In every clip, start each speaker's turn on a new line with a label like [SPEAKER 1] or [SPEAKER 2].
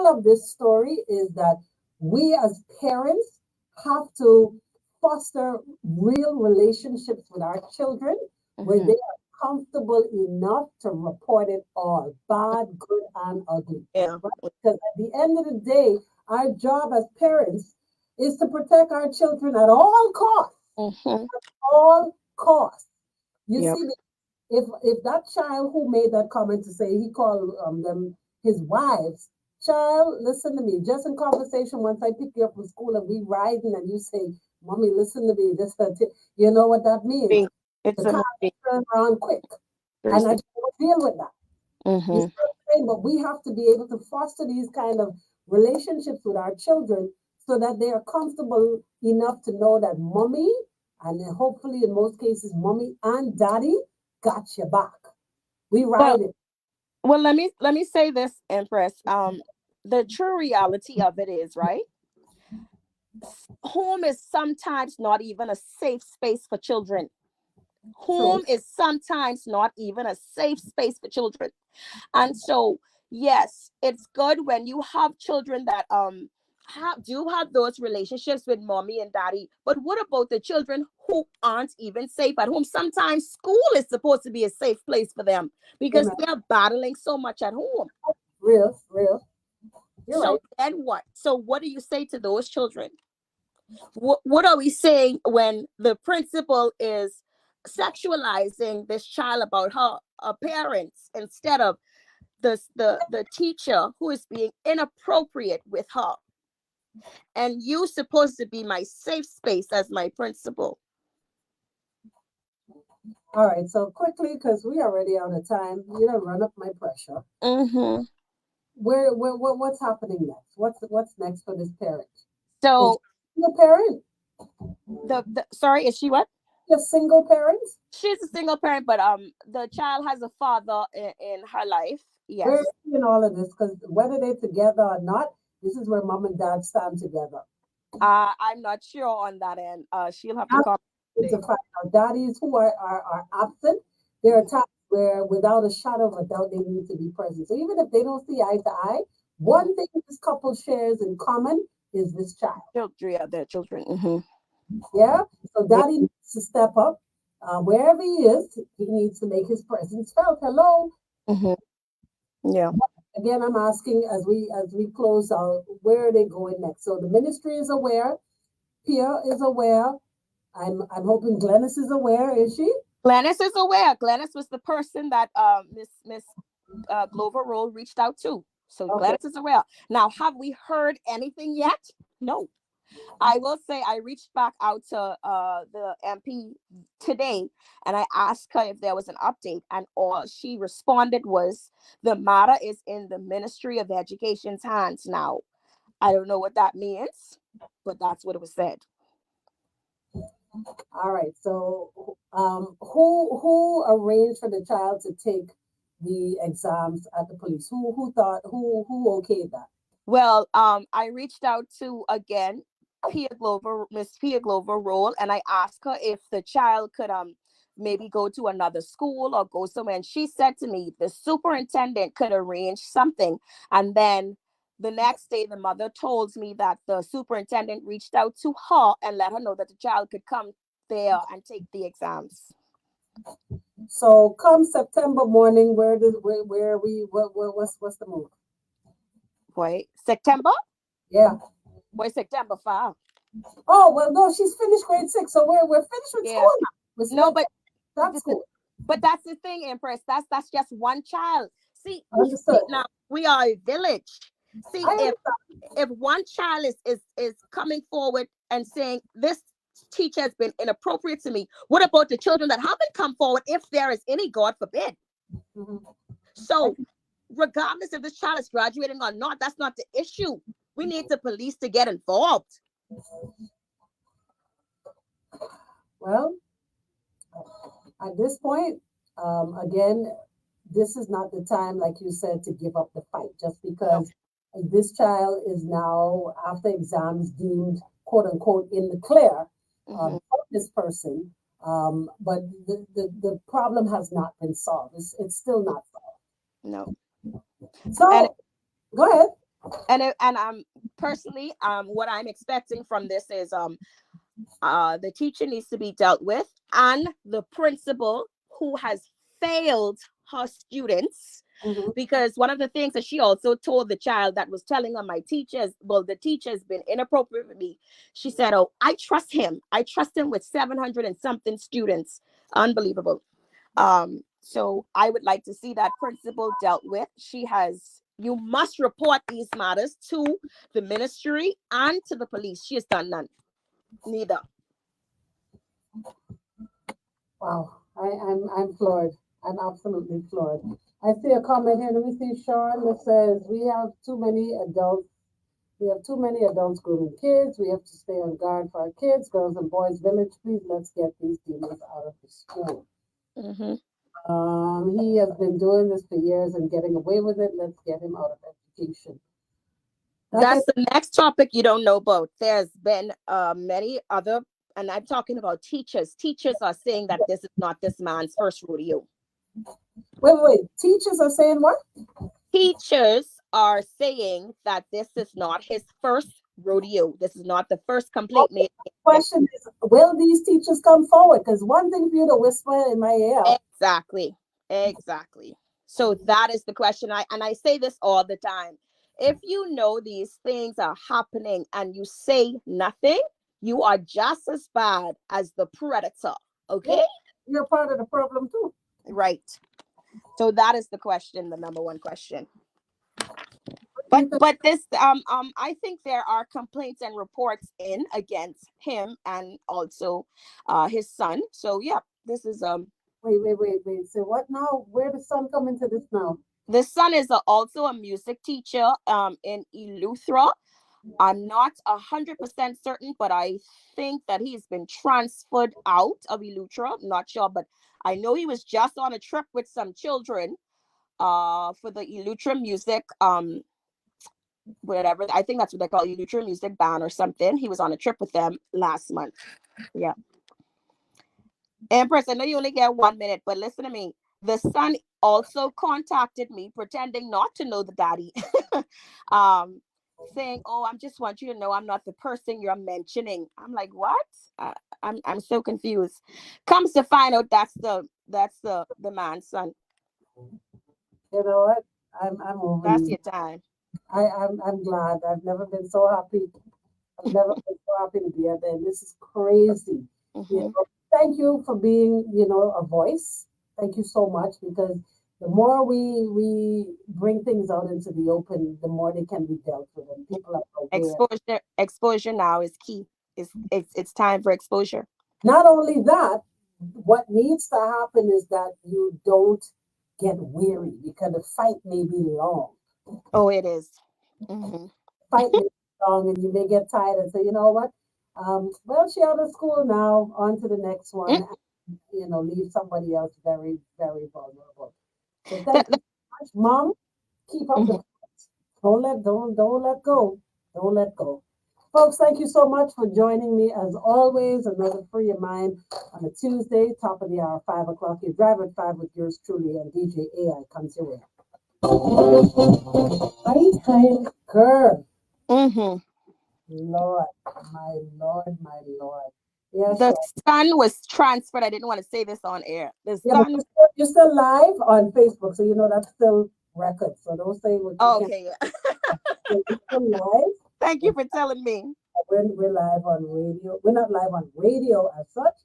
[SPEAKER 1] moral of this story is that we as parents have to foster real relationships with our children where they are comfortable enough to report it all, bad, good, and ugly.
[SPEAKER 2] Yeah.
[SPEAKER 1] Right? Because at the end of the day, our job as parents is to protect our children at all costs.
[SPEAKER 2] Mm-hmm.
[SPEAKER 1] All costs. You
[SPEAKER 2] Yep.
[SPEAKER 1] see, if that child who made that comment to say he called them his wives, child, listen to me. Just in conversation, once I pick you up from school and we riding, and you say, "Mommy, listen to me," you know what that means.
[SPEAKER 2] It's
[SPEAKER 1] The
[SPEAKER 2] a
[SPEAKER 1] car
[SPEAKER 2] movie.
[SPEAKER 1] turn around quick, and I
[SPEAKER 2] Seriously.
[SPEAKER 1] don't deal with that. You see
[SPEAKER 2] Mm-hmm.
[SPEAKER 1] what I'm saying? But we have to be able to foster these kind of relationships with our children so that they are comfortable enough to know that mommy, and then hopefully in most cases, mommy and daddy got your back. We
[SPEAKER 2] Well,
[SPEAKER 1] ride it.
[SPEAKER 2] well, let me say this, Empress. The true reality of it is, right? Home is sometimes not even a safe space for children.
[SPEAKER 1] True.
[SPEAKER 2] Home is sometimes not even a safe space for children. And so, yes, it's good when you have children that have those relationships with mommy and daddy. But what about the children who aren't even safe at home? Sometimes school is supposed to be a safe place for them because
[SPEAKER 1] Amen.
[SPEAKER 2] they're battling so much at home.
[SPEAKER 1] Real, real. You're
[SPEAKER 2] So
[SPEAKER 1] right.
[SPEAKER 2] then what? So what do you say to those children? What are we saying when the principal is sexualizing this child about her appearance instead of the teacher who is being inappropriate with her? And you supposed to be my safe space as my principal.
[SPEAKER 1] All right. So quickly, because we are already out of time, you don't run up my pressure.
[SPEAKER 2] Mm-hmm.
[SPEAKER 1] What's happening next? What's next for this parent? Is
[SPEAKER 2] So
[SPEAKER 1] she a parent?
[SPEAKER 2] the sorry, is she what?
[SPEAKER 1] A single parent?
[SPEAKER 2] She's a single parent, but the child has a father in her life.
[SPEAKER 1] Where
[SPEAKER 2] Yes.
[SPEAKER 1] is she in all of this? Because whether they're together or not, this is where mom and dad stand together.
[SPEAKER 2] I'm not sure on that end. She'll have to
[SPEAKER 1] That's
[SPEAKER 2] come
[SPEAKER 1] to
[SPEAKER 2] today.
[SPEAKER 1] find out. Daddies who are absent, there are times where without a shadow of a doubt they need to be present. So even if they don't see eye to eye, one thing this couple shares in common is this child.
[SPEAKER 2] Children, yeah, their children. Mm-hmm.
[SPEAKER 1] Yeah? So
[SPEAKER 2] Yeah.
[SPEAKER 1] daddy needs to step up. Wherever he is, he needs to make his presence felt. Hello.
[SPEAKER 2] Mm-hmm. Yeah.
[SPEAKER 1] Again, I'm asking as we close out, where are they going next? So the ministry is aware, Pia is aware. I'm hoping Glennis is aware, is she?
[SPEAKER 2] Glennis is aware. Glennis was the person that Miss Glover Roll reached out to. So
[SPEAKER 1] Okay.
[SPEAKER 2] Glennis is aware. Now, have we heard anything yet? No. I will say I reached back out to the MP today and I asked her if there was an update, and all she responded was the matter is in the Ministry of Education's hands now. I don't know what that means, but that's what it was said.
[SPEAKER 1] All right. So who arranged for the child to take the exams at the police? Who thought who okayed that?
[SPEAKER 2] Well, I reached out to again Miss Pia Glover Roll, and I asked her if the child could maybe go to another school or go somewhere. And she said to me the superintendent could arrange something. And then the next day, the mother told me that the superintendent reached out to her and let her know that the child could come there and take the exams.
[SPEAKER 1] So come September morning, where we what's the move?
[SPEAKER 2] Boy, September?
[SPEAKER 1] Yeah.
[SPEAKER 2] Boy, September 5.
[SPEAKER 1] Oh well, no, she's finished grade 6, so we're finished with
[SPEAKER 2] Yeah.
[SPEAKER 1] school now. We're
[SPEAKER 2] No,
[SPEAKER 1] still that school.
[SPEAKER 2] but that's the thing, Empress. That's just one child. See,
[SPEAKER 1] Understood.
[SPEAKER 2] now we are a village. See,
[SPEAKER 1] I
[SPEAKER 2] if one child is coming forward and saying this teacher has been inappropriate to me, what about the children that haven't come forward, if there is any, God forbid?
[SPEAKER 1] Mhm.
[SPEAKER 2] So regardless if this child is graduating or not, that's not the issue. We need the police to get involved.
[SPEAKER 1] Well, at this point, again, this is not the time, like you said, to give up the fight just
[SPEAKER 2] No.
[SPEAKER 1] because this child is now, after exams, deemed quote unquote in the clear
[SPEAKER 2] Mm-hmm.
[SPEAKER 1] for this person. But the problem has not been solved. It's still not solved.
[SPEAKER 2] No. And
[SPEAKER 1] So go ahead.
[SPEAKER 2] And personally, what I'm expecting from this is the teacher needs to be dealt with, and the principal who has failed her students.
[SPEAKER 1] Mhm.
[SPEAKER 2] Because one of the things that she also told the child that was telling her, my teachers, well, the teacher's been inappropriate with me. She said, oh, I trust him. I trust him with 700 and something students. Unbelievable. So I would like to see that principal dealt with. You must report these matters to the ministry and to the police. She has done none. Neither.
[SPEAKER 1] Wow, I'm floored. I'm absolutely floored. I see a comment here. Let me see, Sean. That says we have too many adults. We have too many adults grooming kids. We have to stay on guard for our kids. Girls and boys village, please let's get these demons out of the school.
[SPEAKER 2] Mm-hmm.
[SPEAKER 1] He has been doing this for years and getting away with it. Let's get him out of education.
[SPEAKER 2] That's the next topic you don't know about. There's been many other, and I'm talking about teachers. Teachers are saying that this is not this man's first rodeo.
[SPEAKER 1] Wait. Teachers are saying what?
[SPEAKER 2] Teachers are saying that this is not his first rodeo. This is not the first complaint made.
[SPEAKER 1] The question is, will these teachers come forward? Because one thing for you to whisper in my ear.
[SPEAKER 2] Exactly. So that is the question. I say this all the time. If you know these things are happening and you say nothing, you are just as bad as the predator. Okay?
[SPEAKER 1] Yeah, you're part of the problem too.
[SPEAKER 2] Right. So that is the question, the number one question. But this I think there are complaints and reports in against him and also his son. So yeah, this is
[SPEAKER 1] Wait. So what now? Where the son come into this now?
[SPEAKER 2] the son is also a music teacher in Eleuthera. I'm not 100% certain, but I think that he's been transferred out of Eleuthera. I'm not sure, but I know he was just on a trip with some children for the Eleuthera music whatever. I think that's what they call Eleuthera music band or something. He was on a trip with them last month. Yeah. Empress, I know you only get 1 minute, but listen to me. The son also contacted me, pretending not to know the daddy, saying, "Oh, I just want you to know I'm not the person you're mentioning." I'm like, "What?" I'm so confused. Comes to find out, that's the man's son.
[SPEAKER 1] You know what? I'm over
[SPEAKER 2] That's
[SPEAKER 1] you.
[SPEAKER 2] your time.
[SPEAKER 1] I'm glad. I've never been so happy. I've never been so happy to be out there. This is crazy. You
[SPEAKER 2] Mm-hmm.
[SPEAKER 1] know, thank you for being, a voice. Thank you so much because the more we bring things out into the open, the more they can be dealt with, and people are aware.
[SPEAKER 2] Exposure now is key. It's time for exposure.
[SPEAKER 1] Not only that, what needs to happen is that you don't get weary because the fight may be long.
[SPEAKER 2] Oh, it is. Mm-hmm.
[SPEAKER 1] Fight may be long, and you may get tired and say, you know what? Well, she out of school now. On to the next one. Leave somebody else very, very vulnerable. So thank
[SPEAKER 2] That,
[SPEAKER 1] you
[SPEAKER 2] that-
[SPEAKER 1] so much, Mom. Keep up the
[SPEAKER 2] mhm.
[SPEAKER 1] fight. Don't let go. Don't let go. Folks, thank you so much for joining me as always. Another free of mine on a Tuesday, top of the hour, 5 o'clock. You drive at 5 with yours truly, and DJ AI comes your way. Right time curve.
[SPEAKER 2] Mhm.
[SPEAKER 1] Lord, my Lord. Yeah,
[SPEAKER 2] The
[SPEAKER 1] sure.
[SPEAKER 2] son was transferred. I didn't want to say this on air. The
[SPEAKER 1] Yeah, but
[SPEAKER 2] son.
[SPEAKER 1] you're still live on Facebook, so you know that's still record. So don't say what you
[SPEAKER 2] Oh,
[SPEAKER 1] can't.
[SPEAKER 2] okay, yeah.
[SPEAKER 1] So you're still live.
[SPEAKER 2] Thank you for telling me.
[SPEAKER 1] We're live on radio. We're not live on radio as such.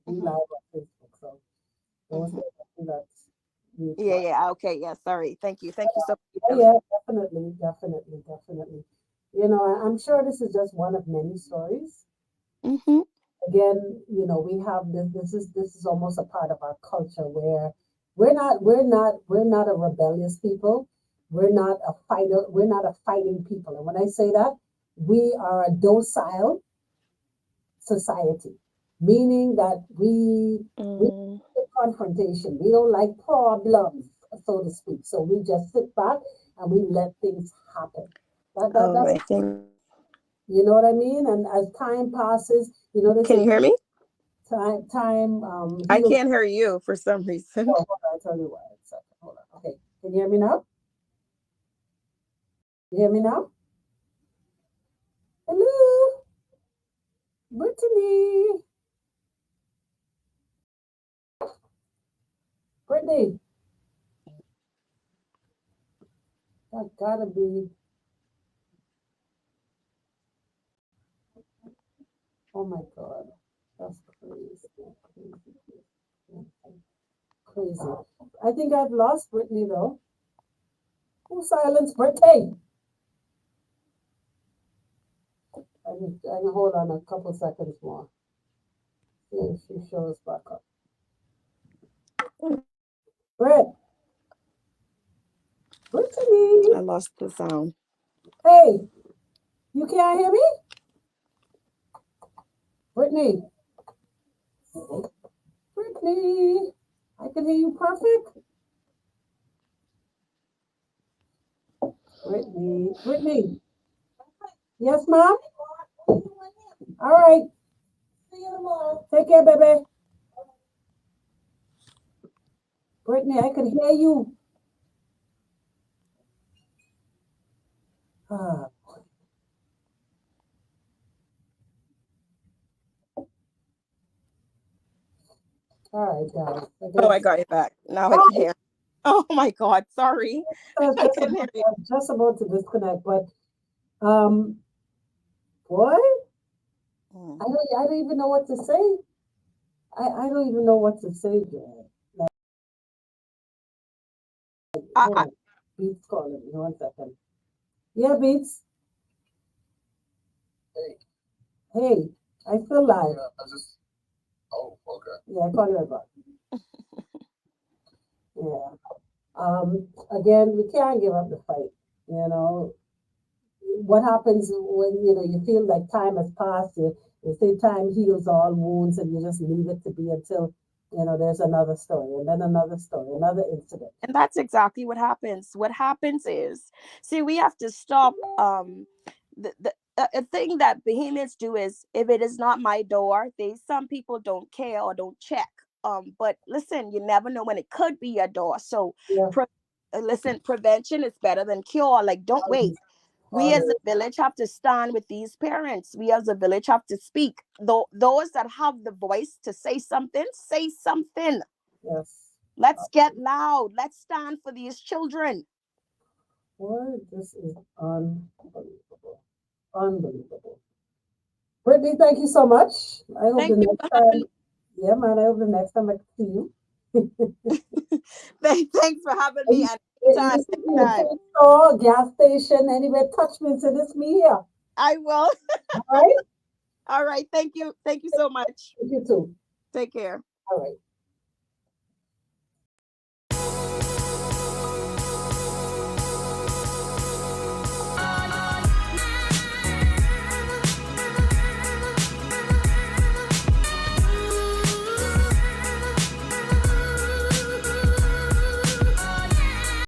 [SPEAKER 1] We
[SPEAKER 2] Hmm.
[SPEAKER 1] live on Facebook. So don't
[SPEAKER 2] Hmm.
[SPEAKER 1] say something that's
[SPEAKER 2] Yeah,
[SPEAKER 1] mutual.
[SPEAKER 2] yeah. Okay, yeah. Sorry. Thank you so much for
[SPEAKER 1] Oh
[SPEAKER 2] telling
[SPEAKER 1] yeah, definitely. I'm sure this is just one of many stories.
[SPEAKER 2] me. Hmm.
[SPEAKER 1] Again, we have this. This is almost a part of our culture where we're not a rebellious people. We're not a fighter. We're not a fighting people. And when I say that, we are a docile society, meaning that we
[SPEAKER 2] Mm.
[SPEAKER 1] like confrontation. We don't like problems, so to speak. So we just sit back and we let things happen.
[SPEAKER 2] All
[SPEAKER 1] That's
[SPEAKER 2] right.
[SPEAKER 1] you know what I mean. And as time passes, they
[SPEAKER 2] Can
[SPEAKER 1] say
[SPEAKER 2] you hear me?
[SPEAKER 1] time
[SPEAKER 2] I
[SPEAKER 1] heals.
[SPEAKER 2] can't hear you for some reason.
[SPEAKER 1] Oh, hold on, I tell you what. Second, hold on. Okay, can you hear me now? You hear me now? Brittany. Brittany. That gotta be. Oh my God. That's crazy. Crazy. Crazy. I think I've lost Brittany though. Who silenced Brittany? I can hold on a couple seconds more. See if she shows back up. Britt. Brittany.
[SPEAKER 2] I lost the sound.
[SPEAKER 1] Hey, you can't hear me? Brittany. Brittany. I can hear you perfect. Brittany. Brittany. Yes, ma'am? All right. See you tomorrow. Take care, baby. Brittany, I can hear you. Ah. All right, guys.
[SPEAKER 2] Oh, I got it back. Now I can hear. Oh my God, sorry.
[SPEAKER 1] I was
[SPEAKER 2] I couldn't hear you.
[SPEAKER 1] just about to disconnect, but boy, I don't even know what to say. I don't even know what to say, Jared. Hold on. Beats calling me. 1 second. Yeah, Beats. Hey, I feel live.
[SPEAKER 3] Oh, okay.
[SPEAKER 1] Yeah, I call you right back. Yeah. Again, we can't give up the fight. You know, what happens when, you feel like time has passed, you say time heals all wounds and you just leave it to be until, there's another story and then another story, another incident.
[SPEAKER 2] And that's exactly what happens. What happens is, see, we have to stop. A thing that behemoths do is, if it is not my door, some people don't care or don't check. But listen, you never know when it could be your door. So,
[SPEAKER 1] Yeah.
[SPEAKER 2] listen, prevention is better than cure. Like, don't wait. We as a village have to stand with these parents. We as a village have to speak. Those that have the voice to say something, say something.
[SPEAKER 1] Yes.
[SPEAKER 2] Let's get loud. Let's stand for these children.
[SPEAKER 1] Boy, this is unbelievable. Unbelievable. Brittany, thank you so much. I hope
[SPEAKER 2] Thank
[SPEAKER 1] the
[SPEAKER 2] you
[SPEAKER 1] next
[SPEAKER 2] for
[SPEAKER 1] time,
[SPEAKER 2] having
[SPEAKER 1] yeah, man, I hope the next time I see you.
[SPEAKER 2] Thanks for having me. And anytime,
[SPEAKER 1] You see me in the
[SPEAKER 2] anytime.
[SPEAKER 1] food store, gas station, anywhere, touch me and say, it's me here.
[SPEAKER 2] I will.
[SPEAKER 1] All right?
[SPEAKER 2] All right. Thank you. Thank you so much.
[SPEAKER 1] You too.
[SPEAKER 2] Take care.
[SPEAKER 1] All right.